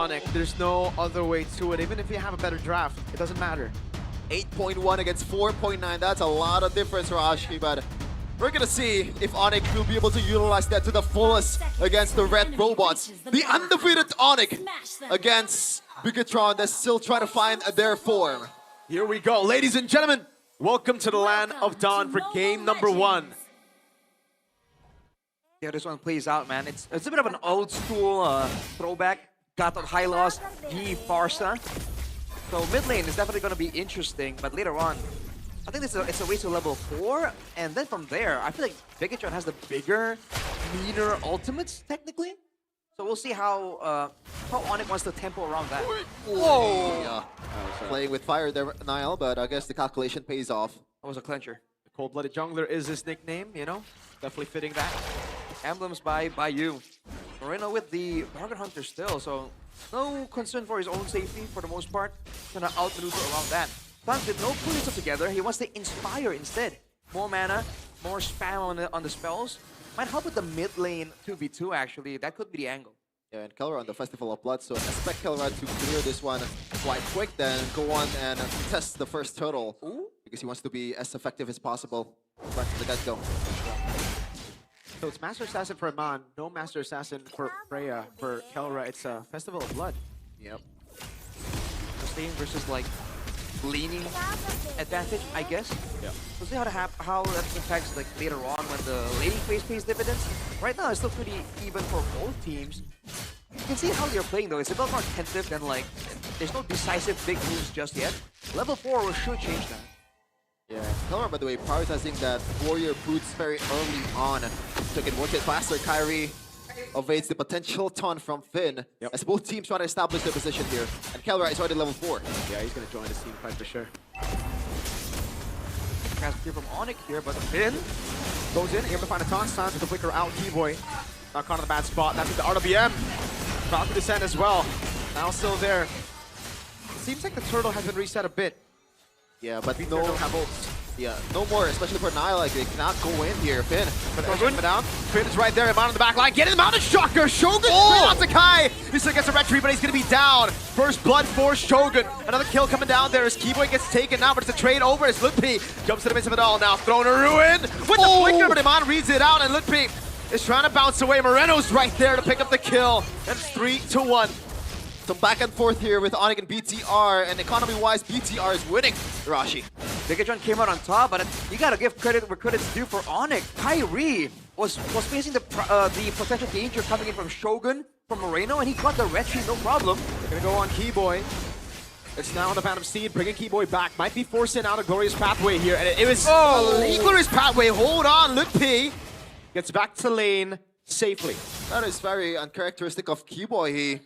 Onic. There's no other way to it. Even if you have a better draft, it doesn't matter. 8.1 against 4.9. That's a lot of difference, Rashi, but we're gonna see if Onic will be able to utilize that to the fullest against the red robots. The undefeated Onic against Bigetron that's still trying to find their form. Here we go, ladies and gentlemen. Welcome to the Land of Dawn for game number 1. Yeah, this one plays out, man. It's a bit of an old school throwback. Got that high loss, G Farsa. So mid lane is definitely going to be interesting, but later on, I think it's a race to level 4, and then from there, I feel like Bigetron has the bigger, meaner ultimates technically. So we'll see how Onic wants to tempo around that. Whoa! Yeah. Playing with fire there, Niall, but I guess the calculation pays off. That was a clincher. The cold-blooded jungler is his nickname, you know? Definitely fitting that. Emblems by you. Moreno with the Bargain Hunter still, so no concern for his own safety for the most part. Gonna outmaneuver around that. Tank did no pulling stuff together. He wants to inspire instead. More mana, more spam on the spells. Might help with the mid lane 2v2 actually. That could be the angle. Yeah, and Kelra on the Festival of Blood, so expect Kelra to clear this one quite quick, then go on and test the first turtle. Ooh. Because he wants to be as effective as possible right from the get-go. So it's Master Assassin for Iman, no Master Assassin for Freya. For Kelra, it's a Festival of Blood. Yep. Sustain versus like leaning advantage, I guess. Yeah. We'll see how that impacts like later on when the laning phase pays dividends. Right now it's still pretty even for both teams. You can see how they're playing though. It's a bit more attentive than like there's no decisive big moves just yet. Level 4 should change that. Yeah, Kelra, by the way, prioritizing that warrior boots very early on. So he can work it faster. Kyrie evades the potential taunt from Finn. Yep. As both teams try to establish their position here. And Kelra is already level 4. Yeah, he's gonna join the team fight for sure. Cast here from Onic here, but Finn Goes in, able to find a taunt stance with the flicker out. Keyboy not caught in a bad spot. That's the RWM. About to descend as well. Now still there. Seems like the turtle has been reset a bit. Yeah, but No no, have ults. yeah, no more, especially for Niall. Like, they cannot go in here. Finn, But Shogun down. Finn is right there. Iman on the back line. Getting him out of Shocker. Shogun straight out to Kai. He still gets a retreat, but he's going to be down. First blood for Shogun. Another kill coming down there as Keyboy gets taken now, but it's a trade over as Lutpi jumps to the midst of it all now. Thrown a ruin with the flicker, but Iman reads it out, and Lutpi is trying to bounce away. Moreno's right there to pick up the kill. That's 3-1. some back and forth here with Onic and BTR, and economy-wise, BTR is winning. Rashi. Bigetron came out on top, but you gotta give credit where credit's due for Onic. Kyrie was facing the potential danger coming in from Shogun, from Moreno, and he got the retreat, no problem. They're gonna go on Keyboy. It's now on the Phantom Steed, bringing Keyboy back. Might be forcing out a Glorious Pathway here, and it was a Glorious Pathway. Hold on, Lutpi gets back to lane safely. That is very uncharacteristic of Keyboy. He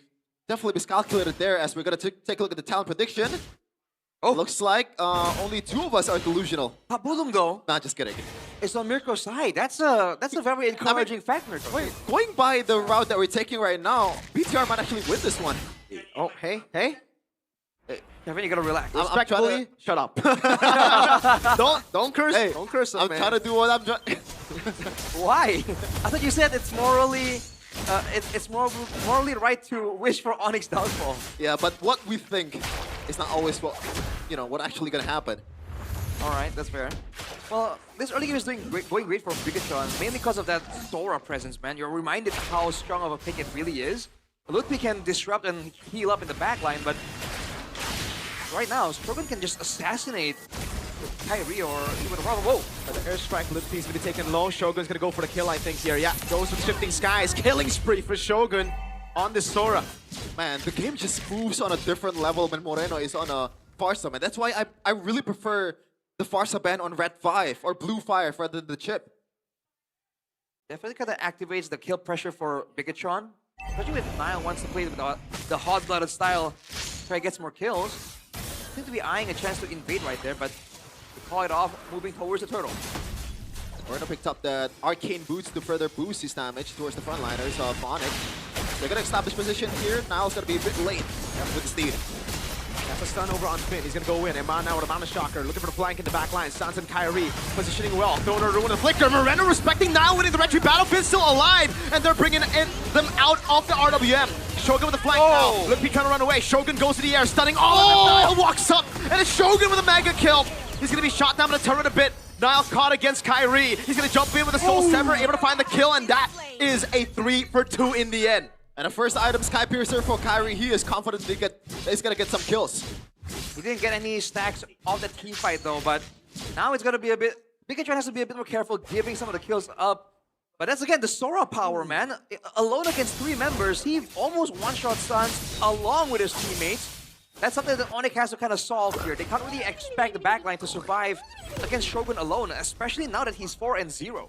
definitely miscalculated there, as we're gonna take a look at the talent prediction. Oh, looks like only 2 of us are delusional. Pabulum though, Nah, just kidding. it's on Mirko's side. That's a very encouraging fact, Mirko. Wait, going by the route that we're taking right now, BTR might actually win this one. Oh, hey. Kevin, you gotta relax. I'm trying Respectfully, shut up. don't curse. Hey, Don't curse us, I'm man. trying to do what I'm trying. Why? I thought you said it's morally, it's morally right to wish for Onyx downfall. Yeah, but what we think is not always what, what actually gonna happen. All right, that's fair. Well, this early game is going great for Bigetron, mainly because of that Sora presence, man. You're reminded how strong of a pick it really is. Lutpi can disrupt and heal up in the backline, but right now, Shogun can just assassinate Kyrie or even a problem. Whoa! But the airstrike, Lutpi's gonna be taken low. Shogun's gonna go for the kill, I think, here. Yeah, goes with Shifting Skies. Killing spree for Shogun on this Sora. Man, the game just moves on a different level when Moreno is on a Farsa, man. That's why I really prefer the Farsa ban on Red 5 or Blue 5 rather than the chip. Definitely kind of activates the kill pressure for Bigetron. Especially if Niall wants to play with the hot-blooded style, try to get some more kills. Seems to be eyeing a chance to invade right there, but to call it off, moving towards the turtle. Moreno picked up the arcane boots to further boost his damage towards the frontliners of Onic. They're gonna establish position here. Niall's gonna be a bit late with the steed. That's a stun over on Finn. He's gonna go in. Iman now with a Mana Shocker, looking for the flank in the back line. Sans and Kyrie positioning well. Throwing a ruin and flicker. Moreno respecting now, winning the retreat battle. Finn's still alive, and they're bringing them out of the RWM. Shogun with the flank now. Look, he trying to run away. Shogun goes to the air, stunning all of them. Niall walks up, and it's Shogun with a mega kill. He's gonna be shot down with a turret a bit. Niall caught against Kyrie. He's gonna jump in with a Soul Sever, able to find the kill, and that is a 3 for 2 in the end. And the first item, Sky Piercer for Kyrie. He is confident that he's gonna get some kills. He didn't get any stacks of the team fight though, but now it's gonna be a bit. Bigetron has to be a bit more careful giving some of the kills up. But that's again the Sora power, man. Alone against 3 members, he almost one-shot stuns along with his teammates. That's something that Onic has to kind of solve here. They can't really expect the backline to survive against Shogun alone, especially now that he's 4-0.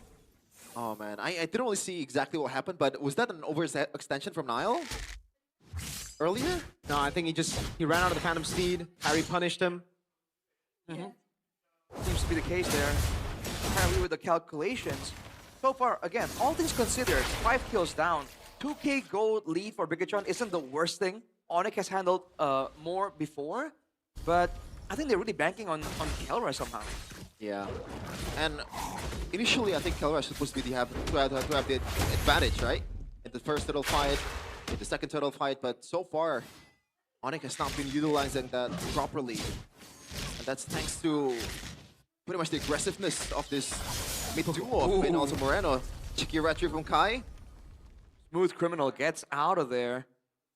Oh man, I didn't really see exactly what happened, but was that an overextension from Niall earlier? No, I think he ran out of the Phantom Steed. Kyrie punished him. Seems to be the case there. Apparently with the calculations. So far, again, all things considered, 5 kills down. 2k gold lead for Bigetron isn't the worst thing. Onic has handled more before, but I think they're really banking on Kelra somehow. Yeah, and initially I think Kelra is supposed to be to have the advantage, right? In the first turtle fight, in the second turtle fight, but so far, Onic has not been utilizing that properly. And that's thanks to pretty much the aggressiveness of this mid duo, and also Moreno. Cheeky retry from Kai. Smooth Criminal gets out of there.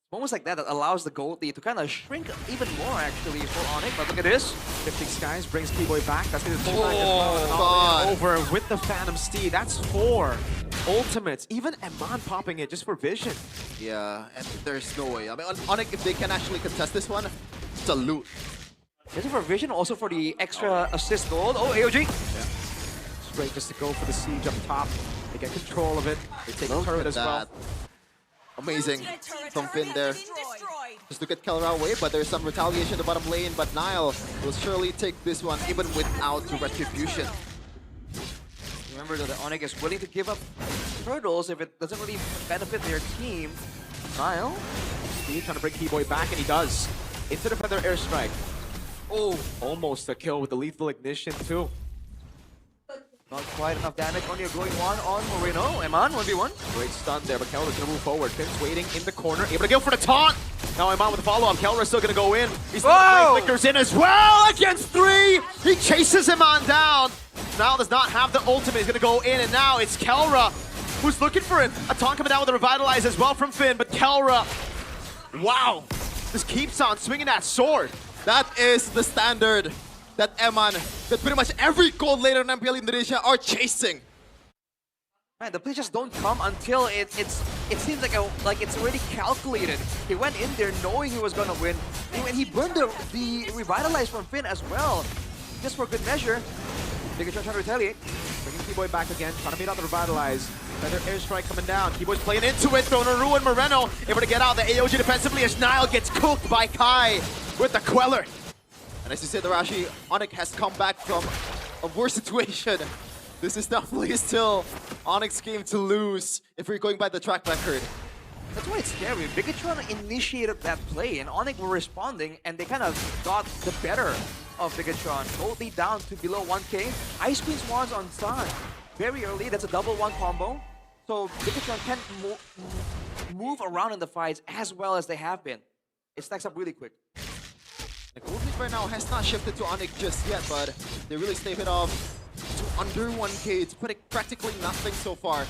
Moments like that allows the gold lead to kind of shrink even more actually for Onic, but look at this. Shifting Skies brings Keyboy back. That's going to pull back as well. And over with the Phantom Steed. That's 4 ultimates. Even Eman popping it just for vision. Yeah, and there's no way. I mean, Onic, if they can actually contest this one, salute. Is it for vision, also for the extra assist gold? Oh, AOG! Yeah. Straight just to go for the siege up top. They get control of it. They take the turret as well. Amazing from Finn there. Just to get Kelra away, but there's some retaliation in the bottom lane, but Niall will surely take this one even without the retribution. Remember that Onic is willing to give up turtles if it doesn't really benefit their team. Niall? He's trying to bring Keyboy back, and he does. Into the Feather Airstrike. Oh, almost a kill with the lethal ignition too. Not quite enough damage. Only going one on Moreno. Eman, 1v1. Great stun there, but Kelra's gonna move forward. Finn's waiting in the corner, able to go for the taunt. Now Eman with the follow-up. Kelra's still gonna go in. He's flickers in as well against 3. He chases Eman down. Now does not have the ultimate. He's gonna go in, and now it's Kelra who's looking for it. A taunt coming down with a revitalize as well from Finn, but Kelra, wow, just keeps on swinging that sword. That is the standard that Eman, that pretty much every gold laner in MPL Indonesia are chasing. Man, the plays just don't come until it seems like it's already calculated. He went in there knowing he was gonna win, and he burned the revitalize from Finn as well, just for good measure. Bigetron trying to retaliate. Bringing Keyboy back again, trying to beat out the revitalize. Feather Airstrike coming down. Keyboy's playing into it, throwing a ruin. Moreno able to get out the AOG defensively as Niall gets cooked by Kai with the Queller. And as you said, Arashi, Onic has come back from a worse situation. This is definitely still Onic's game to lose if we're going by the track record. That's why it's scary. Bigetron initiated that play, and Onic were responding, and they kind of got the better of Bigetron. Gold lead down to below 1k. Ice Queen Swans on Sun. Very early, that's a double 1 combo. So Bigetron can't move around in the fights as well as they have been. It stacks up really quick. The gold lead right now has not shifted to Onic just yet, but they really stave it off to under 1k. It's practically nothing so far.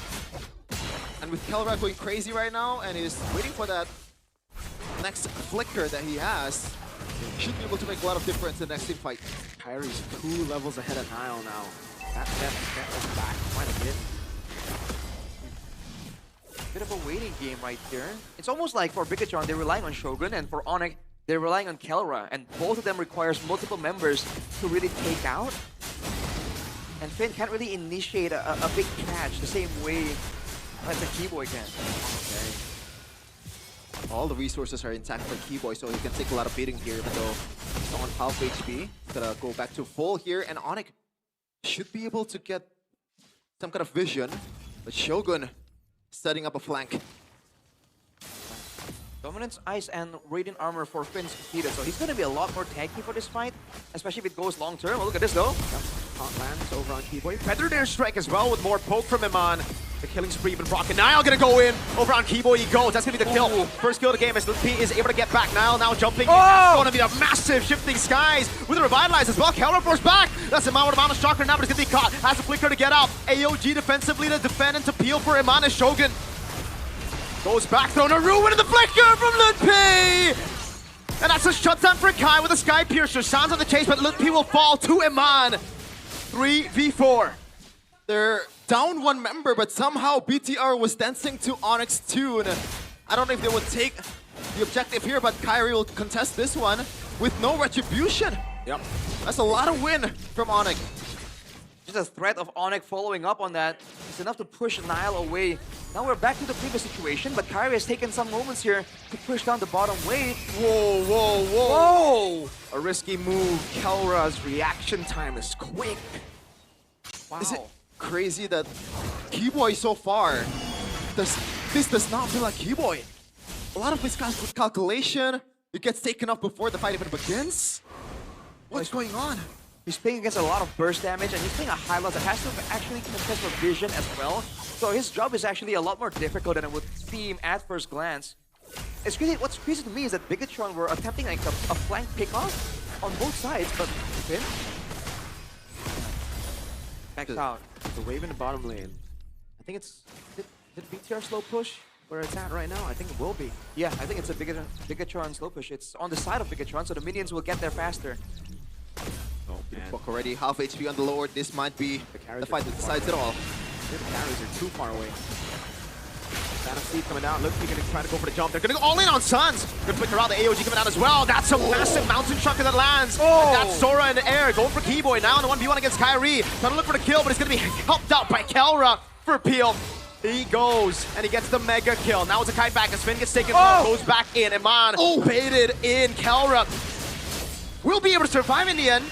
And with Kelra going crazy right now, and he's waiting for that next flicker that he has, he should be able to make a lot of difference in the next team fight. Kyrie's 2 levels ahead of Niall now. That was back quite a bit. Bit of a waiting game right there. It's almost like for Bigetron, they're relying on Shogun, and for Onic, they're relying on Kelra, and both of them requires multiple members to really take out. And Finn can't really initiate a big catch the same way as a Keyboy can. Okay. All the resources are intact for Keyboy, so he can take a lot of beating here, even though he's on half HP. He's gonna go back to full here, and Onic should be able to get some kind of vision, but Shogun setting up a flank. Dominance, Ice, and Radiant Armor for Finn's Kita, so he's going to be a lot more tanky for this fight, especially if it goes long-term. Oh, look at this, though. Taunt lands over on Keyboy. Feathered Airstrike as well with more poke from Eman. The killing spree been broken. Niall gonna go in. Over on Keyboy he goes. That's gonna be the kill. First kill of the game as P is able to get back. Niall now jumping. That's gonna be a massive shifting skies with a revitalize as well. Kelra force back. That's Iman with a Mana Shocker now, but it's gonna be caught. Has a flicker to get out. AOG defensively to defend and to peel for Iman and Shogun. Goes back, throwing a ruin in the flicker from Lutpi! And that's a shutdown for Kai with a Sky Piercer. Sounds on the chase, but Lutpi will fall to Iman. 3v4. They're down one member, but somehow BTR was dancing to Onyx's tune. I don't know if they would take the objective here, but Kyrie will contest this one with no retribution. Yep. That's a lot of win from Onic. Just a threat of Onic following up on that is enough to push Niall away. Now we're back to the previous situation, but Kyrie has taken some moments here to push down the bottom lane. Whoa, whoa, whoa. Whoa! A risky move. Kelra's reaction time is quick. Wow. Is it crazy that Keyboy so far, this does not feel like Keyboy. A lot of miscalculation. It gets taken off before the fight even begins. What's going on? He's playing against a lot of burst damage, and he's playing a high loss that has to actually contest for vision as well. So his job is actually a lot more difficult than it would seem at first glance. It's crazy. What's crazy to me is that Bigetron were attempting like a flank pickoff on both sides, but Finn backs out. The wave in the bottom lane. I think it's... Did BTR slow push where it's at right now? I think it will be. Yeah, I think it's a Bigetron slow push. It's on the side of Bigetron, so the minions will get there faster. Oh, man. Fuck already, half HP on the Lord. This might be the fight that decides it all. The carries are too far away. Phantom Steed coming down. Look, he's gonna try to go for the jump. They're gonna go all in on Suns. Gonna flicker out the AOG coming down as well. That's a massive mountain trucker that lands. And that's Sora in the air. Going for Keyboy now in the 1v1 against Kyrie. Trying to look for the kill, but it's gonna be helped out by Kelra for Peel. He goes, and he gets the mega kill. Now it's a kite back as Finn gets taken off, goes back in. Iman baited in. Kelra will be able to survive in the end.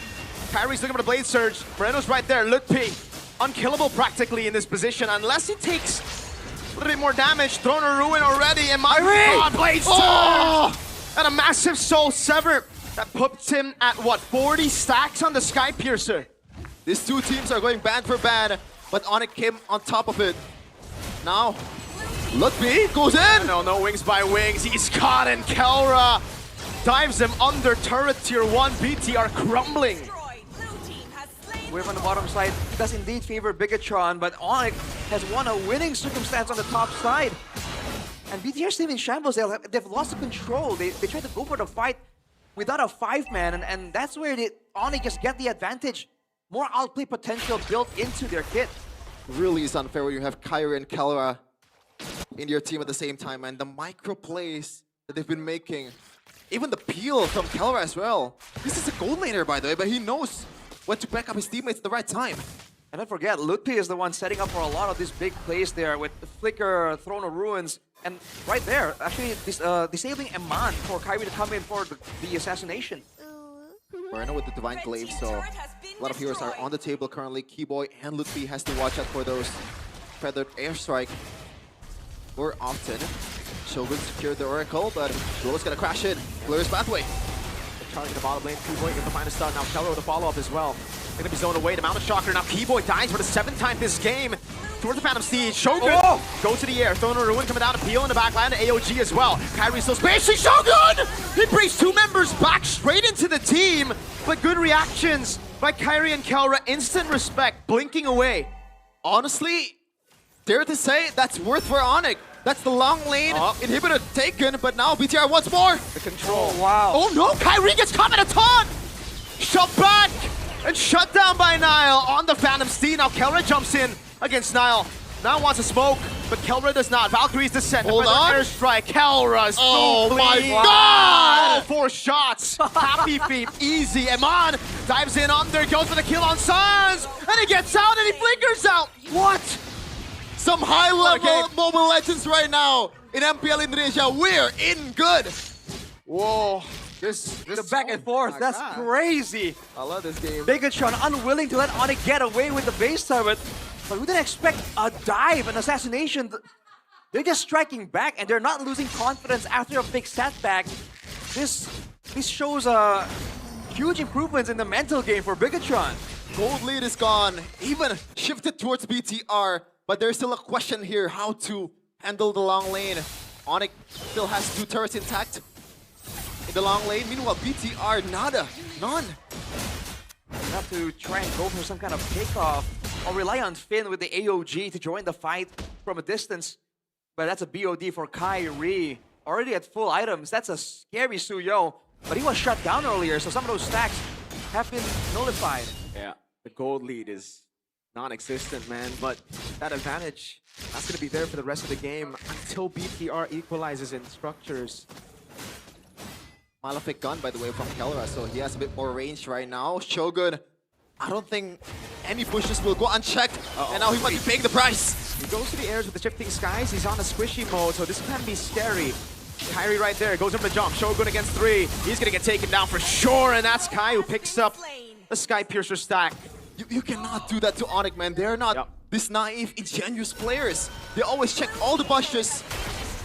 Kyrie's looking for the Blade Surge. Moreno's right there. Lutpi, unkillable practically in this position unless he takes a little bit more damage. Thrown a ruin already. And my Blade Surge! And a massive Soul Sever that puts him at what, 40 stacks on the Sky Piercer. These two teams are going bad for bad, but Onic came on top of it. Now, Lutpi goes in! No wings by wings. He's caught, and Kelra dives him under turret tier 1. BTR crumbling. Wave on the bottom side does indeed favor Bigetron, but Onic has won a winning circumstance on the top side. And BTR still in shambles. They've lost the control. They tried to go for the fight without a 5-man, and that's where Onic just get the advantage. More outplay potential built into their kit. Really is unfair when you have Kyrie and Kelra in your team at the same time, and the micro plays that they've been making. Even the peel from Kelra as well. This is a gold laner, by the way, but he knows when to back up his teammates at the right time. And don't forget, Lutpi is the one setting up for a lot of these big plays there with the Flicker, Throne of Ruins, and right there, actually disabling Iman for Kyrie to come in for the assassination. Moreno with the Divine Glaive, so a lot of heroes are on the table currently. Keyboy and Lutpi has to watch out for those feathered airstrike more often. Shogun secured the Oracle, but Duel's gonna crash in. Clears pathway. Charging the bottom lane. Keyboy gets the final stun. Now Kelra with a follow-up as well. Gonna be zoned away. The Mountain Shocker. Now Keyboy dies for the 7th time this game. Towards the Phantom Steed. Shogun goes to the air. Throwing a ruin coming down to Peel in the backline. AOG as well. Kyrie still spacing. Shogun! He brings 2 members back straight into the team. But good reactions by Kyrie and Kelra. Instant respect. Blinking away. Honestly, dare to say, that's worth for Onic. That's the long lane inhibitor taken, but now BTR once more. The control. Wow. Oh no, Kyrie gets caught in a taunt! Shot back and shut down by Niall on the Phantom Steed. Now Kelra jumps in against Niall. Now wants to smoke, but Kelra does not. Valkyrie's descent. Hold on. Airstrike. Kelra's Oh my clean. God! 4 shots. Happy feet. Easy. Iman dives in under, goes for the kill on Suns, and he gets out and he flickers out. What? Some high-level Mobile Legends right now in MPL Indonesia. We're in good. Whoa. The back and forth, that's crazy. I love this game. Bigetron unwilling to let Onic get away with the base turret, but we didn't expect a dive, an assassination. They're just striking back, and they're not losing confidence after a big setback. This shows huge improvements in the mental game for Bigetron. Gold lead is gone. Even shifted towards BTR. But there's still a question here how to handle the long lane. Onic still has 2 turrets intact in the long lane. Meanwhile, BTR, nada. None. You have to try and go for some kind of pickoff or rely on Finn with the AOG to join the fight from a distance. But that's a BOD for Kyrie. Already at full items. That's a scary Suyo. But he was shut down earlier, so some of those stacks have been nullified. Yeah, the gold lead is non-existent, man. But that advantage, that's going to be there for the rest of the game until BTR equalizes in structures. Malefic gun, by the way, from Kelra, so he has a bit more range right now. Shogun, I don't think any pushes will go unchecked, and now he might be paying the price. He goes to the airs with the shifting skies. He's on a squishy mode, so this can be scary. Kyrie right there, goes over the jump. Shogun against 3. He's going to get taken down for sure, and that's Kai who picks up the Sky Piercer stack. You cannot do that to Onic, man. They're not this naive, ingenuous players. They always check all the bushes,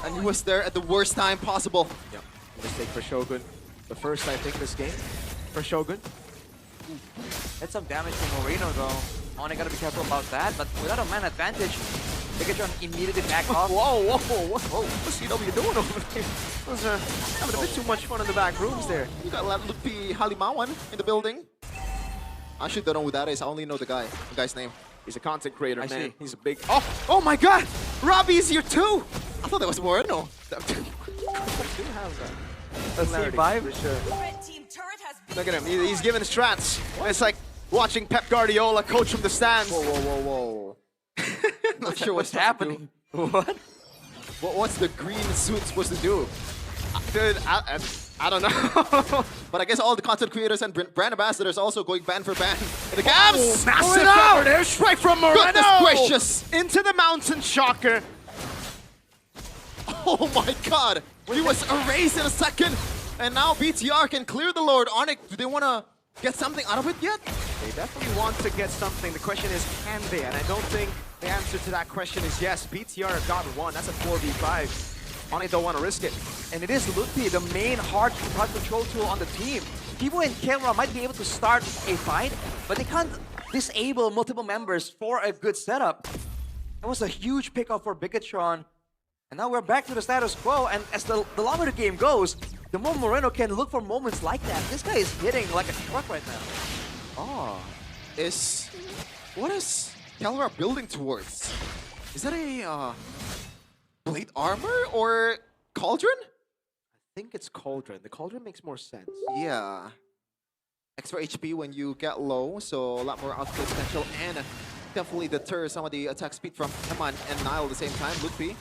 and he was there at the worst time possible. Yep. Mistake for Shogun. The first, I think, this game for Shogun. That's some damage from Moreno, though. Onic gotta be careful about that, but without a man advantage, Bigetron immediately back off. Whoa, whoa, whoa. What's CW doing over there? Those are having a bit too much fun in the back rooms there. You got Lupi Halimawan in the building. I actually don't know who that is. I only know the guy's name. He's a content creator, I man. see. He's a big... Oh my god! Robbie's here too! I thought that was Moreno. Let's see, vibe. For sure. Look at him. He's giving strats. It's like watching Pep Guardiola coach from the stands. Whoa, whoa, whoa, whoa. Not sure What's happening? What? What's the green suit supposed to do? Dude, I don't know. But I guess all the content creators and brand ambassadors also going ban for ban. In the gaps! Massive cover there. Strike from Moreno. Goodness gracious! Into the mountain shocker. Oh my god! He was erased in a second! And now BTR can clear the Lord. Onic, do they want to get something out of it yet? They definitely want to get something. The question is, can they? And I don't think the answer to that question is yes. BTR got 1. That's a 4v5. Onic don't want to risk it. And it is Lupi, the main hard control tool on the team. Kibo and Kelra might be able to start a fight, but they can't disable multiple members for a good setup. That was a huge pickup for Bigetron. And now we're back to the status quo, and as the longer the game goes, the more Moreno can look for moments like that. This guy is hitting like a truck right now. Oh, what is Kelra building towards? Is that a plate armor or cauldron? I think it's Cauldron. The Cauldron makes more sense. Yeah. Extra HP when you get low, so a lot more outplay potential, and definitely deter some of the attack speed from Eman and Nile at the same time. Lupi,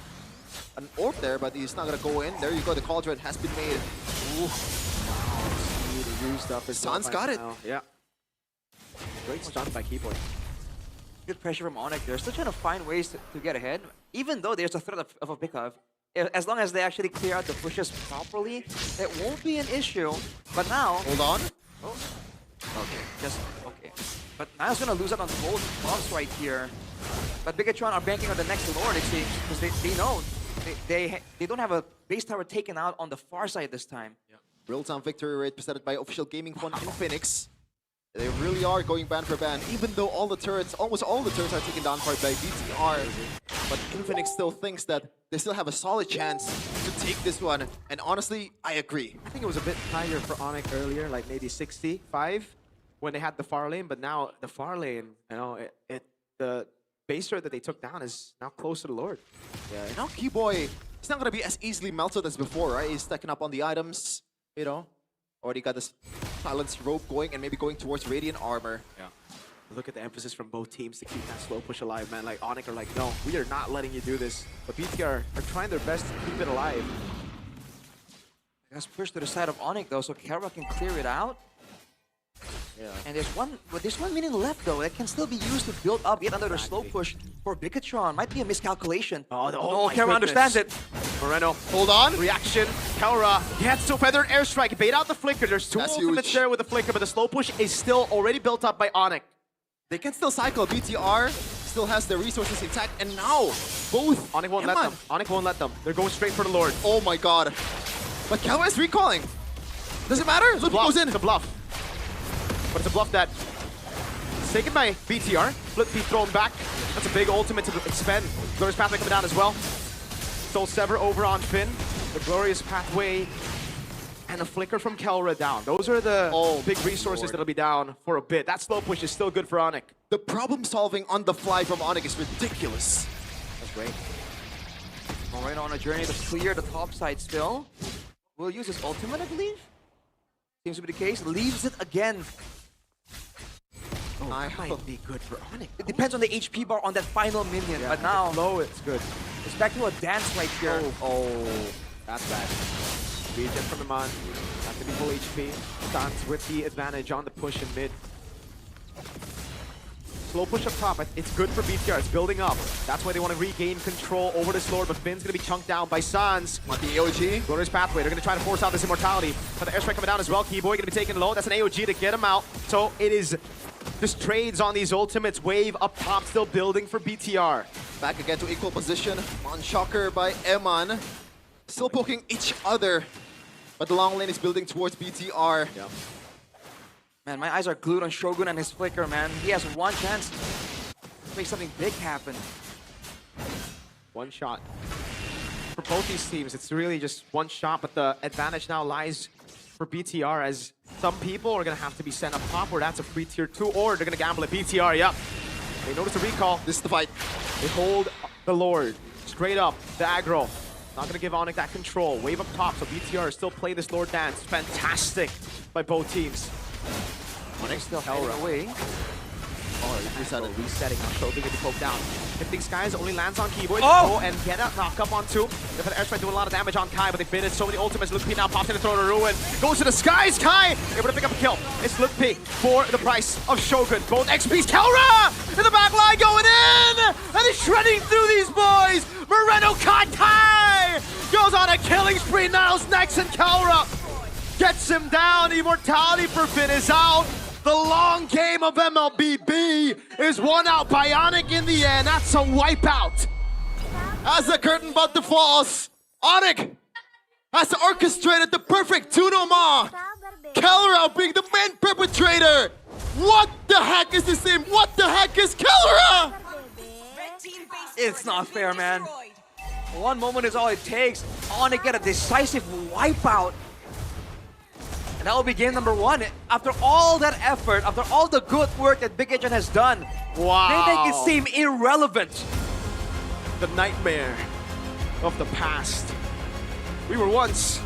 an orb there, but he's not gonna go in. There you go, the Cauldron has been made. Ooh. Wow, used up his Sun's got it. Yeah. Great stun by Keyboard. Good pressure from Onic. They're still trying to find ways to get ahead, even though there's a threat of a pickup. As long as they actually clear out the pushes properly, it won't be an issue. But now... Hold on. Oh. Okay, okay. But Nile's gonna lose out on both buffs right here. But Bigetron are banking on the next Lord, it seems, because they know they don't have a base tower taken out on the far side this time. Yeah. Real-time victory rate presented by Official Gaming Fund in Phoenix. They really are going ban for ban, even though almost all the turrets are taken down by BTR. But Infinix still thinks that they still have a solid chance to take this one. And honestly, I agree. I think it was a bit higher for Onic earlier, like maybe 65 when they had the far lane. But now the far lane, you know, the base turret that they took down is now close to the Lord. Yeah, and now Keyboy, he's not going to be as easily melted as before, right? He's stacking up on the items, you know. Already got this silenced rope going and maybe going towards Radiant Armor. Yeah. Look at the emphasis from both teams to keep that slow push alive, man. Like, Onic are like, no, we are not letting you do this. But BTR are trying their best to keep it alive. Let's push to the side of Onic, though, so Kelra can clear it out. Yeah. And there's 1 minute left, though. That can still be used to build up yet another slow push for Bigetron. Might be a miscalculation. Oh, Kelra understands it. Moreno, hold on. Reaction. Kelra gets to feathered airstrike. Bait out the flicker. There's 2 That's ultimates huge. there with the flicker, but the slow push is still already built up by Onic. They can still cycle. BTR still has their resources intact, and now both Onic won't let them. Onic won't let them. They're going straight for the Lord. Oh my god. But Kelra is recalling. Does it matter? Lupi goes in. It's a bluff. But it's a bluff that It's taken by BTR. Flip be thrown back. That's a big ultimate to expend. Glorious Pathway coming down as well. Soul Sever over on Finn. The Glorious Pathway and a flicker from Kelra down. Those are the big resources that'll be down for a bit. That slow push is still good for Onic. The problem solving on the fly from Onic is ridiculous. That's great. Alright, on a journey to clear the top side still. Will use his ultimate, I believe. Seems to be the case. Leaves it again. Oh, that might be good for Onic. It depends on the HP bar on that final minion, but now low, it's good. it's back to a dance right here. Oh, that's bad. Regen from Iman. Have to be full HP. Stance with the advantage on the push in mid. Slow push up top. It's good for BTR. It's building up. That's why they want to regain control over this Lord, but Finn's going to be chunked down by Sans. On the AOG. Glorious Pathway. They're going to try to force out this immortality. But the airstrike coming down as well. Keyboy going to be taken low. That's an AOG to get him out. So it is just trades on these ultimates. Wave up top, still building for BTR. Back again to equal position. On Shocker by Eman. Still poking each other. But the long lane is building towards BTR. Yeah. Man, my eyes are glued on Shogun and his flicker, man. He has one chance to make something big happen. One shot. For both these teams, it's really just one shot, but the advantage now lies for BTR as some people are going to have to be sent up top where that's a free tier 2, or they're going to gamble at BTR, yep. They notice a recall. This is the fight. They hold the Lord straight up, the aggro. Not going to give Onic that control. Wave up top, so BTR still play this Lord dance. Fantastic by both teams. Onic still held away. Oh, resetting now. Shogun get the poke down. Lifting Skies only lands on Keyboard. Oh! And get a knock up on 2. They've had airstrike doing a lot of damage on Kai, but they baited so many ultimates. Luke P now pops in to throw to Ruin. Goes to the skies. Kai able to pick up a kill. It's Luke P for the price of Shogun. Both XPs. Kelra in the back line going in! And he's shredding through these boys! Moreno Kai goes on a killing spree. Niles next, and Kelra gets him down. Immortality for Finn is out. The long game of MLBB is won out by Onic in the end. That's a wipeout. As the curtain about to fall, Onic has orchestrated the perfect Tunoma. Kelra being the main perpetrator. What the heck is this team? What the heck is Kelra? It's not fair, man. One moment is all it takes. Onic get a decisive wipeout. And that will be game number 1. After all that effort, after all the good work that Bigetron has done, Wow. they make it seem irrelevant. The nightmare of the past. We were once